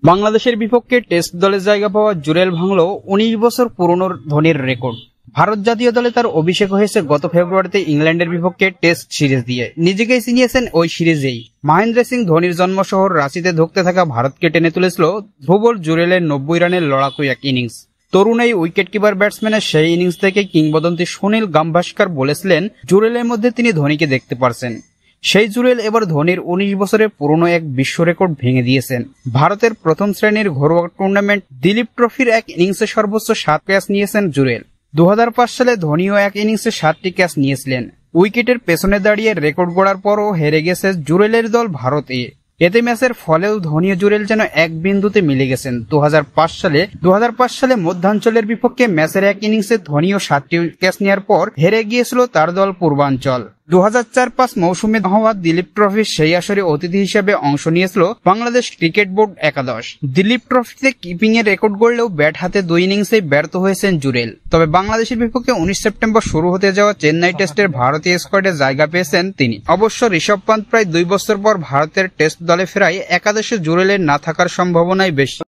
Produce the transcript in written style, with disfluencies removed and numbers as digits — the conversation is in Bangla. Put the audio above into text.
বাংলাদেশের বিপক্ষে টেস্ট দলে জায়গা পাওয়া জুরেল ভাঙল ১৯ বছর পুরনো ধোনির রেকর্ড। ভারত জাতীয় দলে তার অভিষেক হয়েছে গত ফেব্রুয়ারিতে ইংল্যান্ডের বিপক্ষে টেস্ট সিরিজ দিয়ে। নিজেকেই চিনিয়েছেন ওই সিরিজেই। মহেন্দ্র সিং ধোনির জন্মশহর রাঁচিতে ধুঁকতে থাকা ভারতকে টেনে তুলেছিল ধ্রুব জুরেলের ৯০ রানের লড়াকু এক ইনিংস। তরুণ এই উইকেট কিপার ব্যাটসম্যানের সেই ইনিংস থেকে কিংবদন্তি সুনীল গাভাস্কার বলেছিলেন, জুরেলের মধ্যে তিনি ধোনিকে দেখতে পারছেন। সেই জুরেল এবার ধোনির ১৯ বছরের পুরনো এক বিশ্ব রেকর্ড ভেঙে দিয়েছেন। ভারতের প্রথম শ্রেণীর ঘরোয়া টুর্নামেন্ট দিলীপ ট্রফির এক ইনিংসে সর্বোচ্চ ৭ ক্যাচ নিয়েছেন জুরেল। ২০০৫ সালে ধোনিও এক ইনিংসে ৭টি ক্যাচ নিয়েছিলেন। উইকেটের পেছনে দাঁড়িয়ে রেকর্ড গড়ার পরও হেরে গেছে জুরেলের দল ভারতে। এতে ম্যাচের ফলেও ধোনি ও জুরেল যেন এক বিন্দুতে মিলে গেছেন। ২০০৫ সালে মধ্যাঞ্চলের বিপক্ষে ম্যাচের এক ইনিংসে ধোনিও ৭টি ক্যাচ নেওয়ার পর হেরে গিয়েছিল তার দল পূর্বাঞ্চল। ২০০৪-৫ মৌসুমে হওয়া দিলীপ ট্রফির সেই আসরে অতিথি হিসেবে অংশ নিয়েছিল বাংলাদেশ ক্রিকেট বোর্ড একাদশ। দিলীপ ট্রফিতে কিপিং এর রেকর্ড গড়লেও ব্যাট হাতে ২ ইনিংসেই ব্যর্থ হয়েছেন জুরেল। তবে বাংলাদেশের বিপক্ষে ১৯ সেপ্টেম্বর শুরু হতে যাওয়া চেন্নাই টেস্টের ভারতীয় স্কোয়াডে জায়গা পেয়েছেন তিনি। অবশ্য ঋষভ পান্ত প্রায় ২ বছর পর ভারতের টেস্ট দলে ফেরায় একাদশে জুরেলের না থাকার সম্ভাবনাই বেশি।